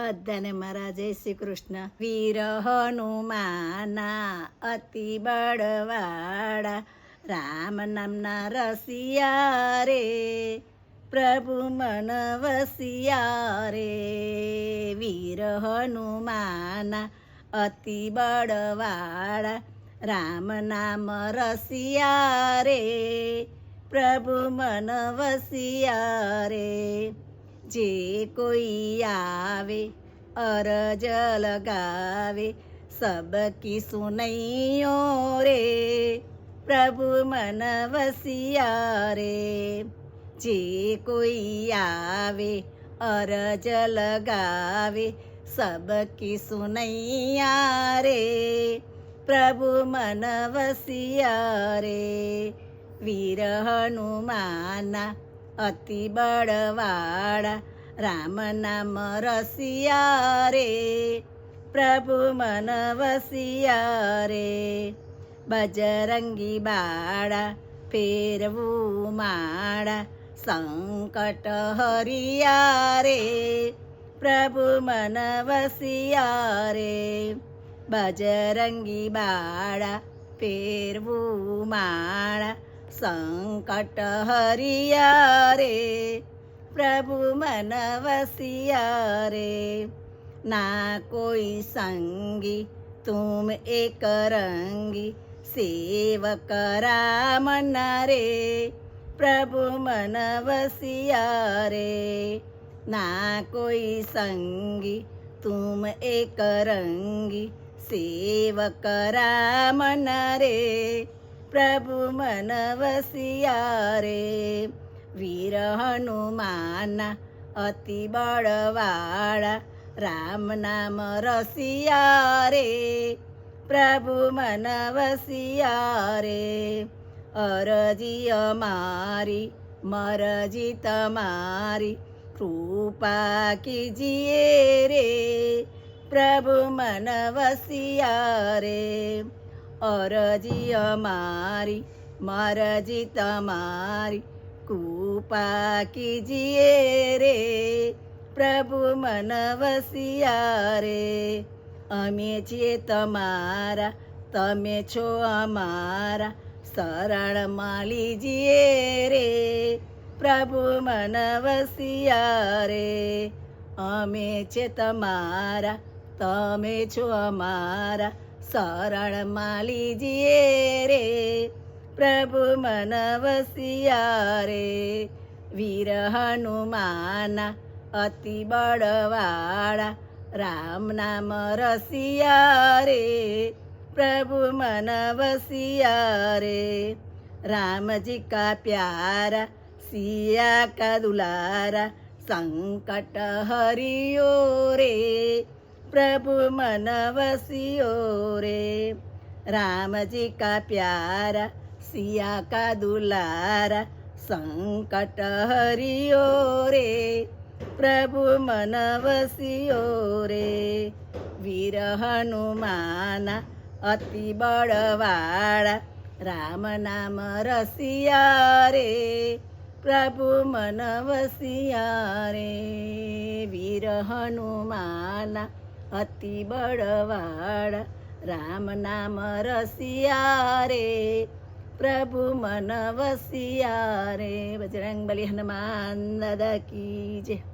બધાને મારા જય શ્રી કૃષ્ણ. વીર હનુમાના અતિ બળવાળા, રામ નામના રસિયા રે, પ્રભુ મન વસિયા રે. વીર હનુમાના અતિ બળવાળા, રામ નામ રસિયા રે, પ્રભુ મન વસિયા રે. જે કોઈ આવે અરજ લગાવે, સબકી સુનૈયો રે, પ્રભુ મન વસિયા રે. જે કોઈ આવે અરજ લગાવે, સબકી સુનૈયા રે, પ્રભુ મન વસિયા રે. વીર હનુમાના અતિ બળવાળા, રામ નામ રસિયા રે, પ્રભુ મન વસિયા રે. બજરંગી બાળા ફેરવું માળા, સંકટ હરિયા રે, પ્રભુ મન વસિયા રે. બજરંગી બાળા ફેરવું માળા, સંકટ હરિયા રે, પ્રભુ મન વસિયા રે. ના કોઈ સંગી તુમ એક રંગી, સેવક રામ રે, પ્રભુ મન વસિયા રે. ના કોઈ સંગી તુમ એક રંગી, સેવક રામ રે, પ્રભુ મન વસિયા રે. વીર હનુમાના અતિ બળવાળા, રામ નામ રસિયા રે, પ્રભુ મન વસિયા રે. અરજી અમારી મરજી તમારી, કૃપા કીજીએ રે, પ્રભુ મન વસિયા રે. અરજી અમારી મરજી તમારી, કૃપા કીજીએ રે, પ્રભુ મન વસિયા રે. અમે છીએ તમારા, તમે છો અમારા, શરણમાં લીજીએ રે, પ્રભુ મન વસિયા રે. અમે છે તમારા, તમે છો અમારા, શરણમાં લીજીએ રે, પ્રભુ મન વસિયા રે. વીર હનુમાના અતિ બળવાળા, રામ નામ રસિયા રે, પ્રભુ મન વસિયા રે. રામજી કા પ્યારા, સિયા કા દુલારા, સંકટ હરિયો રે, પ્રભુ મન વસિયો રે. રામજી કા પ્યારા, સિયા કા દુલારા, સંકટ હરિયો રે, પ્રભુ મન વસિયો રે. વીર હનુમાના અતિ બળવાળા, રામ નામ રસિયા રે, પ્રભુ મન વસિયા રે. વીર હનુમાના અતિ બળવાળા, રામ નામ રસિયા રે, પ્રભુ મન વસિયા રે. બજરંગ બલી હનુમાન દાદા કી જય.